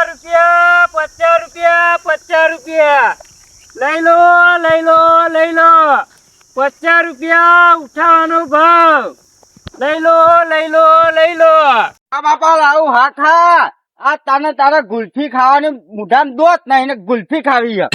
રૂપિયા 50 રૂપિયા લઈ લો 50 રૂપિયા ઉઠાવવાનો ભાવ લઈ લો આ બાપા લાવું હા ખા આ તાને તારે ગુલ્ફી ખાવાની મુઢામાં દોત નહીં ને ગુલ્ફી ખાવી છે.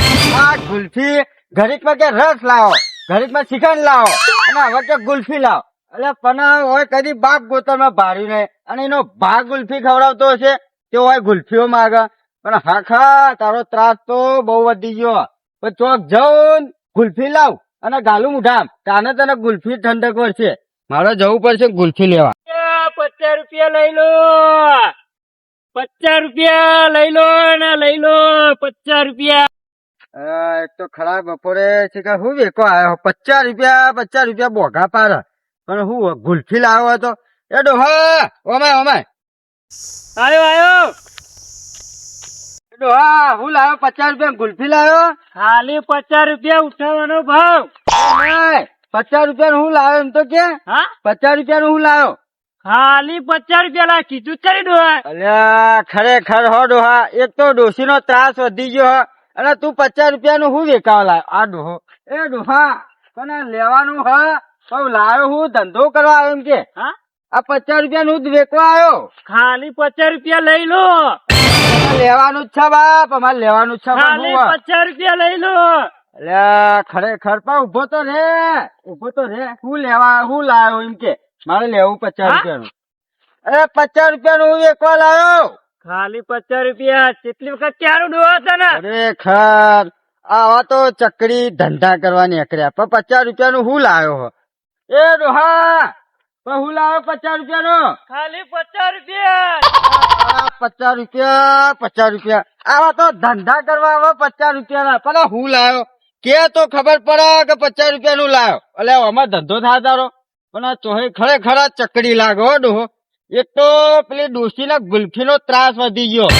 આ ગુલ્ફી ઘડીકમાં કે રસ લાવો, ઘડીકમાં શ્રીખંડ લાવો અને હવે કે ગુલ્ફી લાવો. એટલે પણ હોય કદી બાપ ગોતરમાં ભાર્યું નહીં અને એનો ભાગ ગુલ્ફી ખવડાવતો હશે તે હોય ગુલ્ફીઓ માગે. પણ હા ખા તારો ત્રાસ તો બહુ વધી ગયો. પણ ચોક જઉં ગુલ્ફી લાવ અને ગાલું મુઢામ તાને તને ગુલ્ફી ઠંડક વળશે. મારે જવું પડશે ગુલ્ફી લેવા. 50 રૂપિયા લઈ લો 50 રૂપિયા લઈ લો 50 રૂપિયા. એક તો ખરા બપોરે છે કે હું વેકો આવ્યો 50 રૂપિયા બોઘા પાર પણ હું ગુલ્ફી લાવ્યો હતો. એ ડોહા ઓમાય આયો ડોહા હું લાવ્યો 50 રૂપિયા ગુલ્ફી લાવ્યો. ખાલી 50 રૂપિયા ઉઠાવવાનો ભાવ. 50 રૂપિયા હું લાવ્યો એમ તો કે હા 50 રૂપિયા હું લાવ્યો. ખાલી 50 રૂપિયા લા કીધું જ કરી દો. અલ્યા ખરેખર હો ડોહા એક તો ડોશીનો ત્રાસ વધી ગયો અને તું 50 રૂપિયા હું વેકાવ લાવ્યો. આ ડોહો એ ડોહા તને લેવાનું હ તો લાવ્યો હું ધંધો કરવા આવ્યો એમ કે હા આ 50 રૂપિયા હું વેચવા આવ્યો. ખાલી 50 રૂપિયા લઈ લો. લેવાનું જ છે બાપ અમારે લેવાનું જ છે. ખાલી 50 રૂપિયા લઈ લો. અલ્યા ખરેખર પણ ઉભો તો રે હું લાવ્યો એમ કે મારે લેવું 50 રૂપિયાનું. અરે 50 રૂપિયાનું હું વેચવા લાવ્યો. ખાલી 50 રૂપિયા કેટલી વખત ક્યારું ડોહા તને. ખરેખર આવા તો ચકડી ધંધા કરવા નીકળ્યા પણ 50 રૂપિયાનું હું લાવ્યો. એ ડોહા પણ હું લાવ્યો 50 રૂપિયાનું. ખાલી 50 રૂપિયા 50 રૂપિયા આવા તો ધંધા કરવા આવે 50 રૂપિયાના. પણ હું લાવ્યો કે તો ખબર પડે કે 50 રૂપિયાનું લાવ્યો. એટલે આમાં ધંધો થાય તારો. પણ આ ચોહી ખરેખર ચકડી લાગે હો ડોહો. એક તો પેલી ડોશીના ગુલ્ફીનો ત્રાસ વધી ગયો.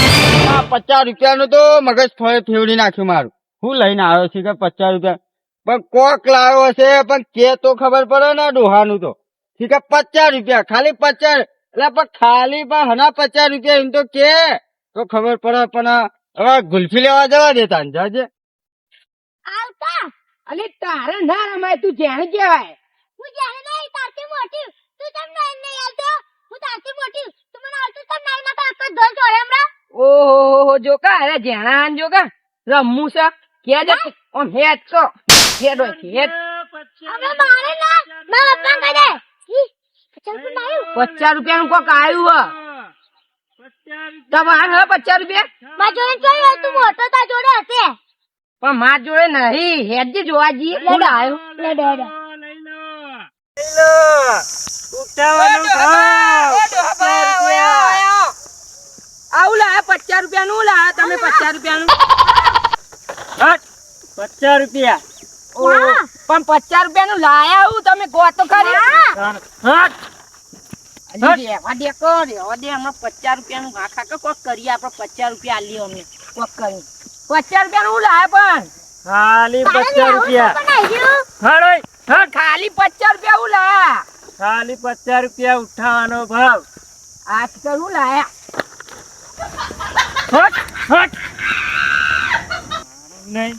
આ 50 રૂપિયાનું તો મગજ ફેવડી નાખ્યું મારું. હું લઈને આવ્યો છું કે 50 રૂપિયા પણ કોક લાવ્યો હશે પણ કે તો ખબર પડે ને ડોહાનું તો. ઠીક 50 રૂપિયા ખાલી 50 એટલે પણ ખાલી પણ હના 50 રૂપિયા એમ તો કે તો ખબર પડે. પણ હવે ગુલ્ફી લેવા જવા દેતા ને જાજે આવતા અલે તારે ના રમાય તું જેને કહેવાય. હું જેને નહીં તારથી મોટી તું તમ નહીં આવતો. હું તારથી મોટી તું મને આવતો તમ નહીં ના આખો દોલ છોડે હમણાં. ઓહો જોકા અરે જેણા જોકા રમવું છે કે જે ઓમ હેડ તો હેડ હોય હેડ. હવે મારે ના ના અપના કહી દે. 50 રૂપિયાનું કોક આવ્યું હ તમારે 50 રૂપિયા માં જોડે જોઈ તું મોટો તા જોડે હશે. પણ માર જોડે નહીં હેડ જે જોવા જઈએ કોણ આવ્યું. ઉઠાવવાનો ભાવ. આવું લાયા 50 રૂપિયાનું લાયા તમે 50 રૂપિયાનું. 50 રૂપિયા ઓહો, પણ 50 રૂપિયાનું લાયા આવું તમે કહો તો ખરી. હટ હજી રહેવા દે હમણાં 50 રૂપિયાનું આખા કે કોક કરીએ આપણે 50 રૂપિયા આલીએ અમે કોક કરી 50 રૂપિયાનું હું લાયા પણ ખાલી 50 રૂપિયા. હટ ખાલી 50 રૂપિયા હું લાયા. ખાલી 50 રૂપિયા ઉઠાવવાનો ભાવ. આજકાલ હું લાયા હટ નહીં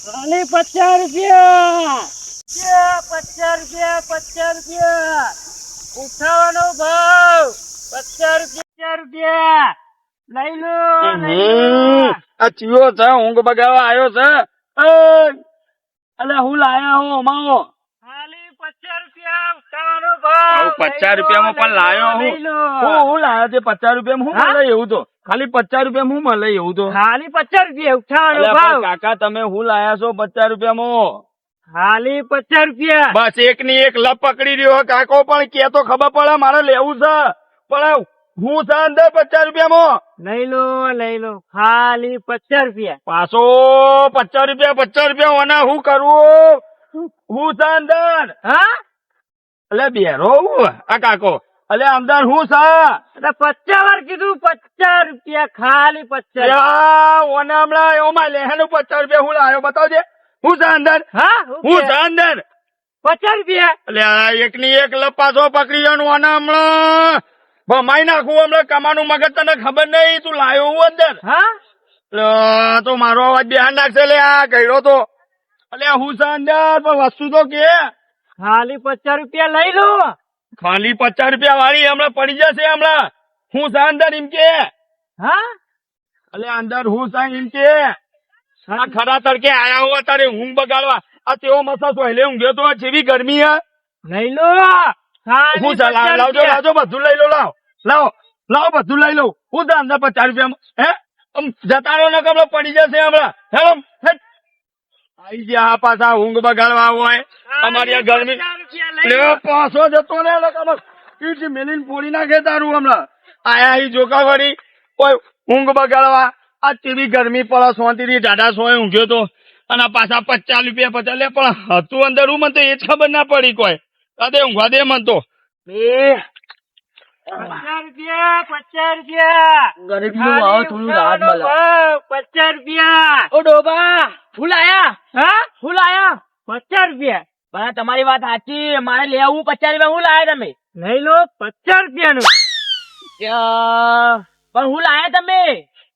ખાલી 50 રૂપિયા 50 રૂપિયા ઉઠાવવાનો ભાવ 50 રૂપિયા લઈ લો. આ ચિયો છે ઊંઘ બગાડવા આવ્યો છે. અલે હું લાયા હું અમાવો ખાલી 50 રૂપિયા ઉઠાવવાનો ભાવ. 50 રૂપિયામાં પણ લાયો હું લાયો તે 50 રૂપિયામાં હું મળે એવું તો ખાલી 50 રૂપિયામાં હું મળે એવું તો ખાલી 50 રૂપિયા ઉઠાવવાનો ભાવ. કાકા તમે હું લાયા છો 50 રૂપિયામાં. ખાલી 50 રૂપિયા બસ એક ની એક લપ પકડી રહ્યો કાકો પણ કે તો ખબર પડે મારે લેવું છે પણ હું છે અંદર 50 રૂપિયામાં. લઈ લો ખાલી 50 રૂપિયા પાછો 50 રૂપિયા અને હું કરવું હું છે અંદર. હા એટલે બેરો આ કાકો એટલે અંદર હું છે 50 વાર કીધું 50 રૂપિયા ખાલી 50. ઓને હમણાં એમાં લેહેનું 50 રૂપિયા હું લાવ્યો બતાવજે. હું છે અંદર હા હું છે અંદર 50 રૂપિયા એટલે એક ની એક લપાસો પકડી જવાનું અને હમણાં ભમાઈ નાખું હમણાં કમાનું મગજ તને ખબર નહીં તું લાયો હું અંદર હા તો મારો અવાજ બેહાન નાખશે લે આ ગયડો તો અલે હું છે અંદર પણ વસ્તુ તો કે ખાલી 50 રૂપિયા લઈ લો ખાલી 50 રૂપિયા વાળી હમણાં પડી જશે હમણાં હું છે અંદર એમ કે હા અલે અંદર હું છે એમ કે આ ખરા તડકે આયા હો તારે ઊંઘ બગાડવા આ તેવો મસા સોયલે ઊંઘ્યો તો જેવી ગરમી હે લઈ લો હું છે લાવજો લાવજો બધું લઈ લો લાવો બધું લઈ લો હું છે અંદર 50 રૂપિયા હે આમ જતા રહ્યો ને કમળો પડી જશે હમણાં હેલો આઈ ગયા પાછા ઊંઘ બગાડવા હોય અમારી આ ગરમી લ્યો પાછો જતો ને કીટ મેલીને ફોડી નાખે તારું હમણાં આયા ઈ જોકા વળી કોઈ ઊંઘ બગાડવા આ તેવી ગરમી પડે શાંતિથી ટાટા સોય ઊંઘ્યો તો અને પાછા 50 રૂપિયા 50 લે પણ હતું અંદર હું મને તો એ જ ખબર ના પડી કોઈ અરે ઊંઘવા દે મન તો 50 રૂપિયા ગરીબનું આવો થોડું રાહત મળે 50 રૂપિયા ઓ ડોબા ફૂલ આયા હા ફૂલ આયા 50 રૂપિયા પણ તમારી વાત સાચી મારે લેવું 50 રૂપિયા હું લાયા તમે લઈ લો 50 રૂપિયાનું પણ હું લાયા તમે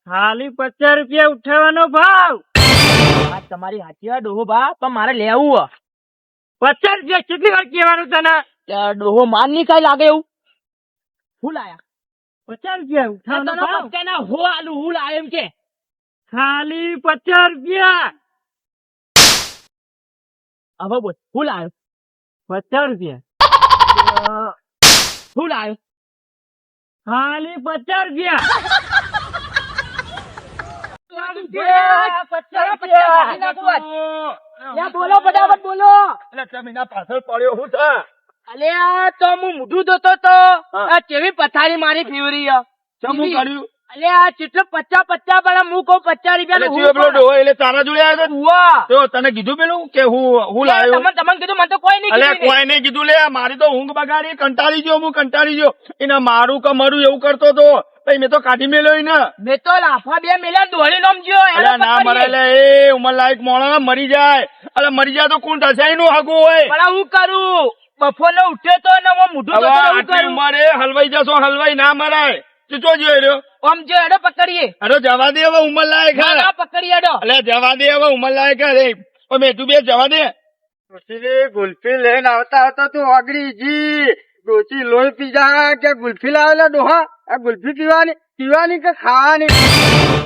ખાલી 50 રૂપિયા ઉઠાવવાનો ભાવ વાત તમારી સાચી હોય ડોહો બા પણ મારે લેવું 50 રૂપિયા કેટલી વાર કહેવાનું તને ડોહો માન નહીં કઈ લાગે એવું હું લાયા 50 રૂપિયા ઉઠાવવાનો ભાવ ના હો આલુ હું લાયા એમ કે ખાલી 50 રૂપિયા હવે બોલ હું લાયો 50 રૂપિયા હું લાયો ખાલી 50 રૂપિયા બોલો ફટાફટ બોલો એટલે તમે ના પાછળ પડ્યો હું છે અલ્યા તો હું મોઢું ધોતો તો આ કેવી પથારી મારી ફેવરી શું કર્યું અલ્યા કેટલો 50 પણ હું કહું 50 એટલે રૂપિયા ચીયો પેલો ડોહો એટલે તારા જોડે આવ્યો તો તને કીધું પેલું કે હું લાયો તમને કીધું મને તો કોઈ નહીં અલે કીધું કોઈ નહીં કીધું લે મારી તો ઊંઘ બગાડી કંટાળી ગયો હું કંટાળી ગયો એને મારું કે મરું એવું કરતો તો પછી મેં તો કાઢી મેલ્યો ને મેં તો લાફા બે મેલ્યા દોડી નામ જ્યો અલે ના મરે લે એ ઉંમર લાયક મોણા મરી જાય અલે મરી જાય તો કોણ થશે એનું હાગું હોય પણ હું કરું બફોરનો ઉઠ્યો તો ને હું મોઢું હવે ધોતો હું આટલી કરું ઉંમરે હલવાઈ જશો હલવાઈ ના મરાય તું ચો જોઈ રહ્યો આમ જો એડો પકડીએ અરે જવા દે હવે ઉંમર લાયક ના ના પકડી એડો અલે જવા દે હવે ઉંમર લાયક રે મેં તું બે જવા દે ગુલ્ફી લઈને આવતા આવતા તું ઓગળી જી ડોચી લોહી પી જા કે ગુલ્ફી લાવેલા ડોહા આ ગુલ્ફી પીવાની કે ખાવાની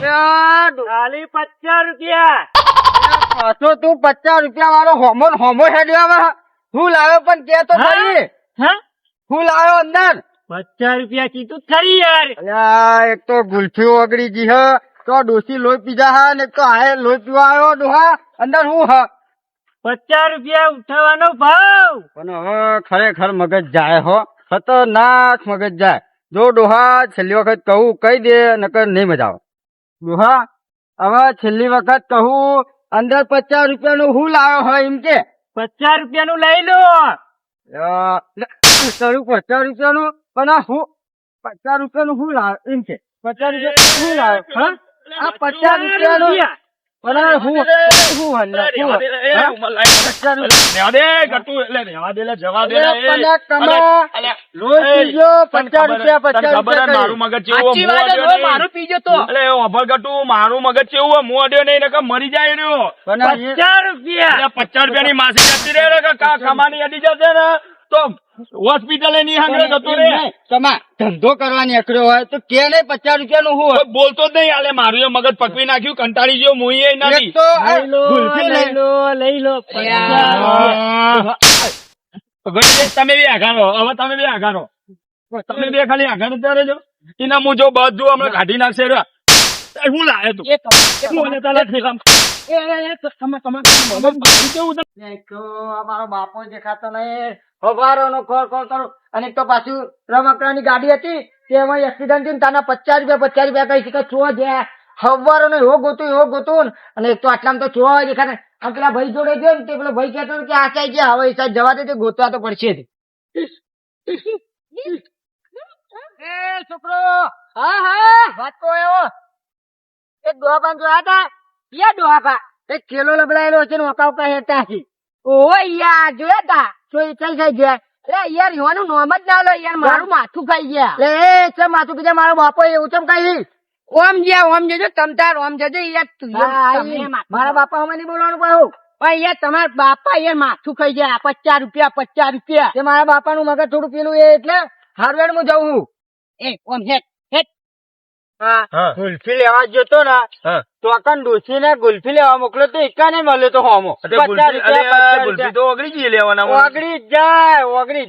ખાલી 50 રૂપિયા પાછો તું 50 રૂપિયા વાળો હોમો હેડ્યો હું લાવ્યો પણ કે તો ખરી હું લાવ્યો અંદર 50 રૂપિયા કીધું ખરી યાર અલ્યા એક તો ગુલ્ફી ઓગળી જી હ તો ડોસી લોહી પીજા હા ને એક તો આ લોહી પીવા આવ્યો ડોહા અંદર હું હ 50 રૂપિયા ઉઠાવવાનો ભાવ પણ હવે ખરેખર મગજ જાય હો ખતરનાક મગજ જાય જો ડોહા છેલ્લી વખત કહું કહી દે નકર નહીં મજા આવે ડોહા હવે છેલ્લી વખત કહું અંદર 50 રૂપિયાનું હું લાવ્યો હોય એમ કે 50 રૂપિયાનું લઈ લો કરું 50 રૂપિયાનું પણ આ હું 50 રૂપિયાનું હું લાવ્યો એમ કે 50 રૂપિયા હું લાવ્યો હા આ 50 રૂપિયાનું પણ આ હું મારું મગજ કેવું હું અડ્યો નહીં મરી જાય રહ્યો 50 રૂપિયા 50 રૂપિયા ની માસી જતી રહે કમાની અડી જશે ને તો હોસ્પિટલ ની હાંગડે જતો રે તમા ધંધો કરવાની અકડ્યો હોય તો કે નહીં 50 રૂપિયાનું હું બોલતો જ નહીં આલે મારું એ મગજ પકવી નાખ્યું કંટાળી ગયો મુઈ નથી લઈ લો તમે બી આઘારો હવે તમે બી આઘારો તમે બે ખાલી આઘારો ત્યારે જો એના હું જો બધું હમણાં કાઢી નાખશે રે હું લાવે તું અમારો બાપો દેખાતો નહીં હવારો નો ખોર ખોર કરું અને તો પાછું રમકડાની ગાડી હતી તેમાં એક્સિડન્ટ થયું તાના 50 રૂપિયા કઈ શીખે છો જે હવારો નો એવો ગોતું અને એક તો આટલામાં તો છો દેખાને આમ પેલા ભાઈ જોડે ગયો ને તે પેલો ભાઈ કહેતો કે આ સાઈડ ગયા હવે એ સાઈડ જવા દે ગોતવા તો પડશે જ એ છોકરો હા વાત તો એવો એક ડોહાબાન જોયા હતા યા ડોહાબા એક કેલો લબડાયેલો છે ને ઓકા હેરતા છે ઓ યાર જોયા તા તો એ કઈ સાઈડ ગયા અરે યાર યુવાનું નોમ જ ના લો યાર મારું માથું ખાઈ ગયા લે એ છે માથું કીધા મારો બાપો એવું ચમ કઈ ઓમ જજો તમતાર ઓમ જજો યાર તું તમને મારા બાપા અમે નહીં બોલવાનું પાછું પણ યાર તમારા બાપા યાર માથું ખાઈ ગયા 50 રૂપિયા તે મારા બાપાનું મગજ થોડું પેલું એ એટલે હાર્વેડ માં જવું હું એ ઓમ હેટ હેટ હા. ગુલ્ફી લેવા જતો ને હા. તો અકન ડોસી ને ગુલ્ફી લેવા મોકલ્યો તો એકા ને મળ્યો તો હોમો અરે ગુલ્ફી ગુલ્ફી તો ઓગળી ગઈ લેવાના માં. ઓગળી જ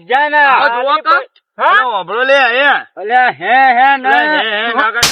જાય ને આ જોવો કા? હા? અરે વાપરો લે અહીંયા. અલ્યા હે લે, હે, ના કર.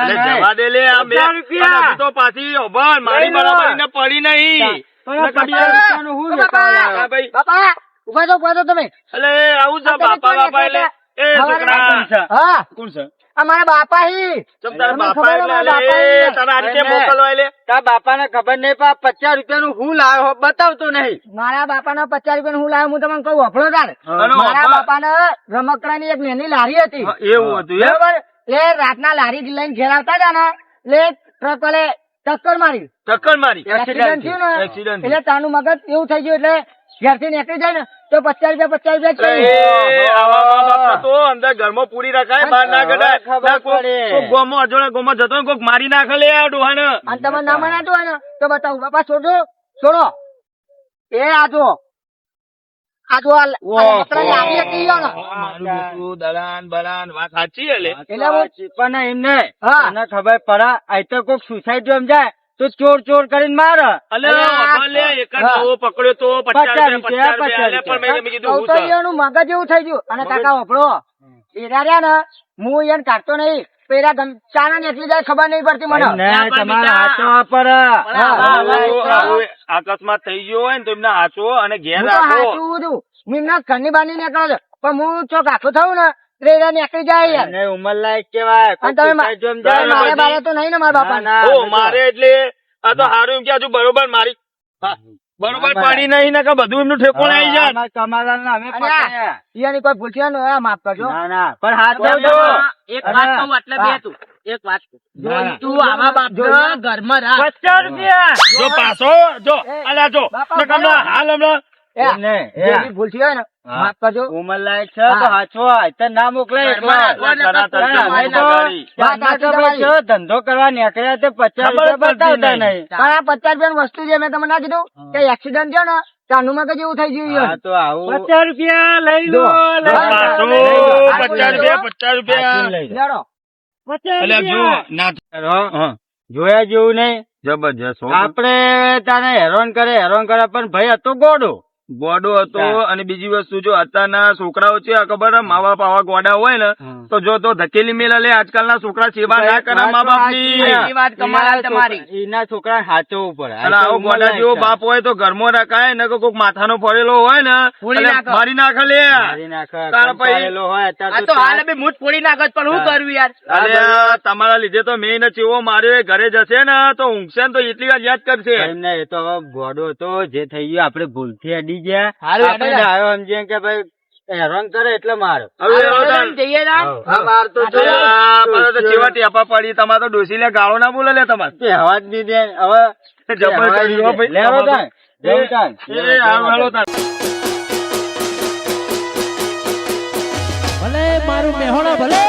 લે, જવા દે લે આ બે. 50 રૂપિયા. અને હજુ તો પાછી ઓભળ, મારી લઈ લો. બરાબરીને પડી નહીં. પણ ના, 50 રૂપિયાનું હું ઓ બાપા. વેચાવા હા, ભાઈ. બાપા ઉભા તો તમે અલે આવું છે આ તમે બાપા કોણ બાપા એટલે એ અમારા છોકરા કોણ છે? હા કોણ છે? અમારા બાપા હી ચમ તારા તમને બાપા ખબર એટલે અમારા અલે, બાપા તારા આ રીતે એને. મોકલવા એટલે તારા બાપા ને ખબર નહીં પણ 50 રૂપિયાનું હું લાવ્યો બતાવતો નહીં મારા બાપા ના 50 રૂપિયાનું હું લાવ્યો હું તમને કહું વફળો તાર અને મારા વફળ. બાપા ને રમકડાની એક નાની લારી હતી હા, એવું હતું એમ? બરાબર એ રાતના લારી લઈને ઘેર આવતા હતા ને એટલે ટ્રક વાળે ટક્કર મારી ટક્કર મારી એક્સિડન્ટ થયું ને Accident એટલે તાનું મગજ એવું થઈ ગયું એટલે ઘેરથી નીકળી જાય ને તો 50 રૂપિયા જ અરે, चाहिए. આવા મા-બાપને તો અંદર ઘરમાં પૂરી રખાય બહાર ના કઢાય. ખબર ના, કોક- પડે. કોક ગોમાં અજોડે ગોમાં જતો હોય ને કોક મારી નાખે લે આ ડોહાને. અને તમે ના મનાતું હોય ને તો બતાવું બાપા છોડો એ આજો આ રમકડાની લારી હતી યો ને. મારું બેટું દલાન બલાન વાત સાચી હે લે. એટલે હું પણ એમને તને ખબર પડે આ તો કોક સુસાઇડ જોમ જાય તો ચોર કરીને મારે અલે ભલે એક જ હા. નવો પકડ્યો તો 50 રૂપિયા આલે, 50 પણ મેં કીધું હું છે. કૌતલિયાનું મગજ એવું થઈ ગયું અને કાકા વપડો એરા રહ્યા ને હું એને કાઢતો નહીં પેલા ચાના ને એટલી જાય ખબર નહીં પડતી મને આવું અકસ્માત થઈ ગયો હોય ને તો એમના હાચો અને ઘેર હું તો રાખો. હાચું બધું હું એમના ઘરની બહાર નહીં નીકળો છો પણ હું ચોક આખો થયું ને એટલે એરા નીકળી જાય યાર ઉંમર લાયક કેવાય અને તમે મારે બારે તો નહીં ને મારા બાપા ઓ મારે એટલે આ તો હારું એમ કે હજુ બરોબર મારી હા, બરોબર પાડી નહીં ને કે બધું એમનું ઠેકોણ આવી જાય. ઈયાની કોઈ ભૂલ છે ને માફ કરજો પણ હાથ એક વાત કહું એટલે બે તું એક વાત કહું. જો તું આવા બાપના ઘરમાં રાખ 50 રૂપિયા જો પાછો જો અલા જો બાપા, ને હમણાં હાલ હમણાં જેની ભૂલ થઈ હોય ને માફ કરજો ઉમર લાયક છે તો હાચો તો ના મોકલે ધંધો કરવા નીકળ્યા તો 50 રૂપિયા બતાવતા નહીં. પણ આ 50 રૂપિયાની વસ્તુ છે મેં તમને ના કીધું કે એક્સિડન્ટ થયો ને ચાનું મગજ એવું થઈ ગયું હા યાર. તો આવું 50 રૂપિયા લઈ લો પાછો લઈ લો. 50 રૂપિયા લેડો. 50 અલ્યા જો રૂપિયા. ના હા, જોયા જેવું નહીં જબરજસ્ત હો. આપડે તારે હેરાન કરે પણ ભાઈ હતો ગોડો ગોડો હતો અને બીજી વસ્તુ જો અત્યારના છોકરાઓ છે આ ખબર મા બાપ આવા ગોડા હોય ને તો જો તો ધકેલી મેલા લે આજકાલના છોકરા સેવા ના કરે મા બાપ ની. એ વાત કમાલ તમારી. એના છોકરા હાચવવું પડે. અને આવો ગોડા જેવો બાપ હોય તો ઘરમાં રખાય ને કે કોઈક માથાનો ફરેલો હોય ને ફોડી એટલે નાખે. મારી નાખે લે. મારી નાખે, તારા પછી- કંટાળેલો હોય આ અત્યારે તો તો હાલ બી મૂઠ ફોડી નાખત પણ શું કરવું યાર. અરે તમારા લીધે તો મેં એને ચેવો માર્યો એ ઘરે જશે ને તો ઊંઘશે ને તો એટલી વાર યાદ કરશે. એમને એ તો હવે ગોડો હતો જે થઈ ગયું આપડે ભૂલથી અડી ગયા હારું, આપણે હેડો. આવ્યો સમજીએ કે ભાઈ હેરાન કરે એટલે મારો હવે આ રોદન. જઈએ ના. હા માર તો આ પેલો તો ચેવા ટેપા પડી તમારે તો ડોસી લે ગાળો ના બોલે લે તમારે હવા જ નહીં દે હવે જબર કરી હો ભાઈ. લેવો તાન. લેવો એ તાન. હારું, હાલો તાર. ભલે મારું મેહોણા ભલે